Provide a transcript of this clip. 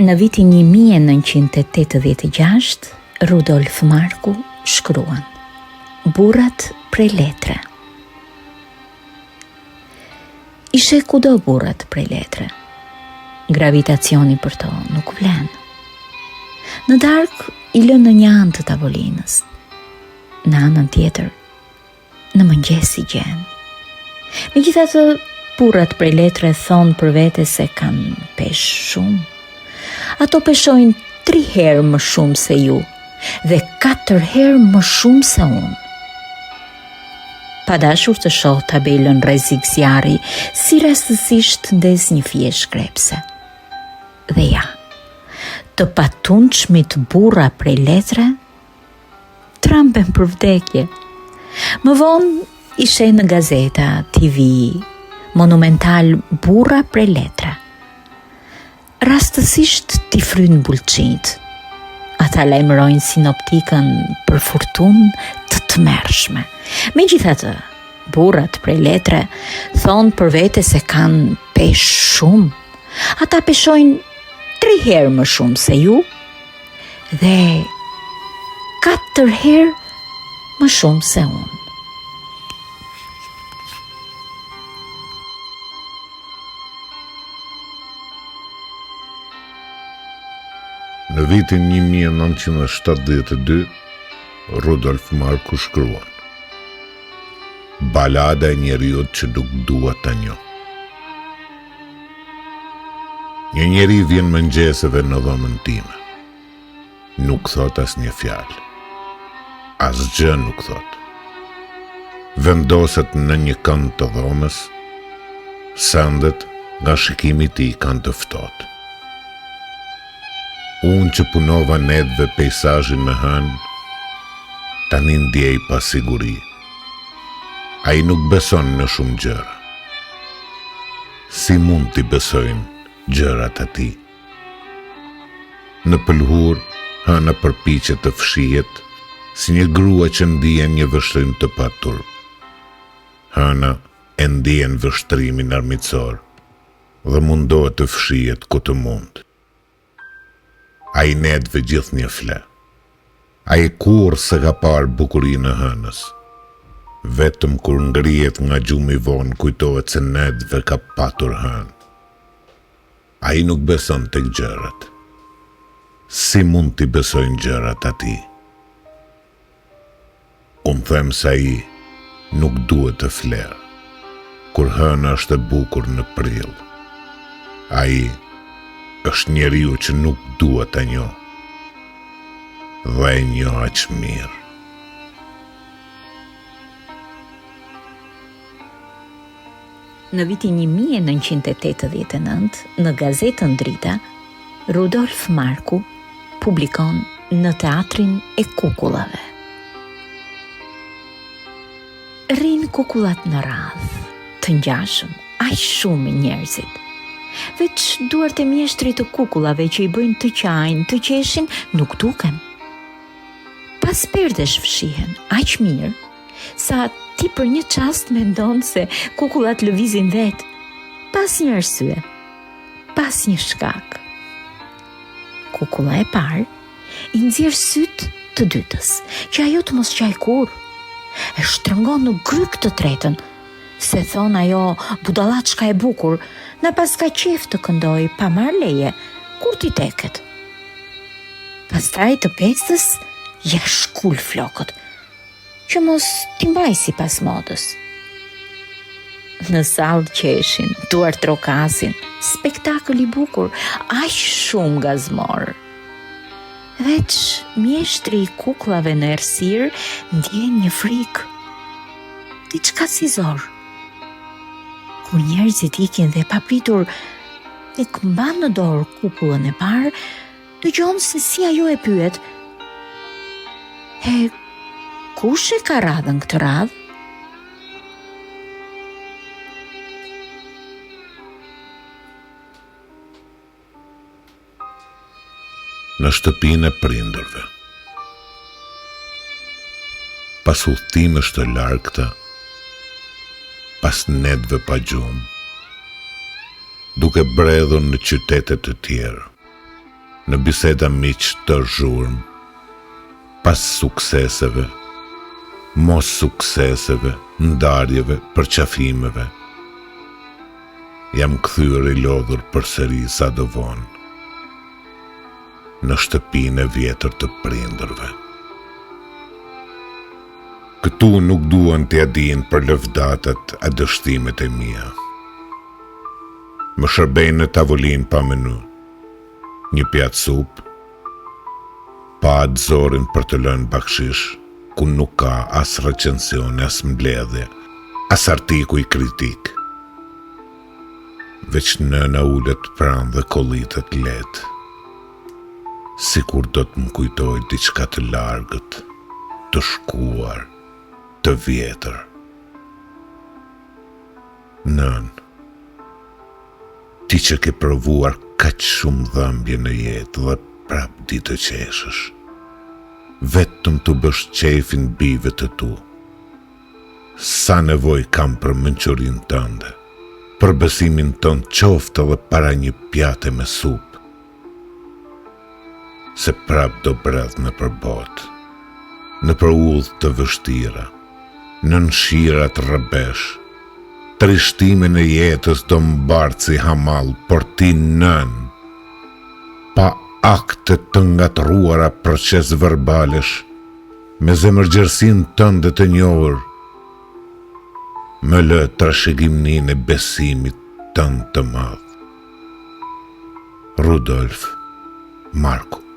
Në vitin 1986, Rudolf Marku shkruan: Burrat prej letre. Ishe kudo burrat prej letre. Gravitacioni për to nuk vlen. Në darkë i lënë në një anë të tavolinës. Në anën tjetër, në mëngjes i gjen. Megjithatë, burrat prej letre thonë për vete se kanë pesh shumë. Ato peshojnë 3 herë më shumë se ju dhe 4 herë më shumë se unë. Pa dashur të shoh tabelën rrezik zjarri, si rastësisht ndez një fije shkrepse. Dhe ja, të patundshmit burra prej letre trampen për vdekje. Më vonë ishe në gazeta, TV, monumental burra prej letre. Rastësisht t'i fryn bulqit. Ata lajmërojnë sinoptikën për furtunë të tmerrshme. Megjithatë, burrat prej letre thonë për vete se kanë pesh shumë. Ata peshojnë 3 herë më shumë se ju dhe 4 herë më shumë se unë. Në vitin 1972, Rudolf Marku shkruan: Balada e njeriut që nuk dua ta njoh. Një njeri vjen mëngjeseve në dhomën time. Nuk thot as një fjalë. Asgjë nuk thot. Vendoset në një kënd të dhomës, sëndet nga shikimi i tij kanë të ftohtë. Unë që punova nedve pejsazhin me hënë, tani ndjej pasiguri. Ai nuk beson në shumë gjëra. Si mund t'i besojnë gjërat atij? Në pëlhur, hëna përpiqet të fshihet si një grua që ndjen një vështrim të paturp. Hëna e ndjen vështrimin armiqësor dhe mundohet të fshihet ku të mund. Ai nedve gjithë një fle. Ai kur se ka parë bukurinë e hënës. Vetëm kur ngrihet nga gjumi vonë kujtohet se nedve ka patur hënë. Ai nuk beson tek gjërat. Si mund t'i besojnë gjërat atij? Unë them se ai nuk duhet të flerë, kur hëna është e bukur në prill. Ai është njeriu që nuk duhet ta njoh, dhe e njoh aq mirë. Në vitin 1989, në gazetën Drita, Rudolf Marku publikon Në teatrin e kukullave. Rrin kukullat në radhë, të ngjashëm, aq shumë njerëzit. Veç duart e mjeshtrit të kukullave që i bëjnë të qajnë, të qeshin, nuk duken. Pas perdesh fshihen, aq mirë, sa ti për një çast mendon se kukullat lëvizin vetë, pas një arsye, pas një shkak. Kukulla e parë i nxjerr syt të dytës, që ajo të mos qaj kurrë. E shtrëngon në gryk të tretën, se thon ajo budallachka e bukur, na pas ka qef të këndoj pa marrë leje, kur ti teket. Pastaj të pestës ja shkul flokët, që mos t'i mbaj si pas modës. Në sallë qeshin, duar trokasin, spektakël i bukur, aq shumë gazmor. Veç mjeshtri i kukullave në errësirë ndjen një frikë, diçka si zor. Kur njerëzit ikin dhe papritur e këmban në dorë kukullën e parë, dëgjon se si ajo e pyet: "E kush e ka radhën këtë radhë?" Në shtëpinë e prindërve. Pas udhëtimesh të largëta, pas netve pa gjumë, duke bredhur në qytete të tjera, në biseda miq të zhurmë, pas sukseseve, mos sukseseve, ndarjeve, përqafimeve, jam kthyer I lodhur përsëri sa do vonë në shtëpinë e vjetër të prindërve. Këtu nuk duan t'ja dinë për lëvdatat a dështimet e mia. Më shërbejnë në tavolinë pa menu, një pjatë supë, pa atë zorin për të lënë bakshish, ku nuk ka as recensione, as mbledhje, as artiku I kritik. Veç nëna ulet pranë dhe kollitet letë, sikur do të më kujtoj diçka të largët, të shkuar, të vjetër. Nën, ti që ke provuar kaq shumë dhëmbje në jetë dhe prap di të qeshësh, vetëm të bësh qefin bive të tu. Sa nevoj kam për mençurinë tënde, për besimin tënd qoftë edhe para një pjate me supë, se prap do bredh në përbot, në për udhë të vështira, në nshira të rëbesh, trishtimin e jetës do mbartë si hamal, por ti nën, pa akte të ngatruara proces verbalesh, me zemërgjërsin tënde të njohur, më lë trashëgimnin e besimit tënd të madh. Rudolf Marko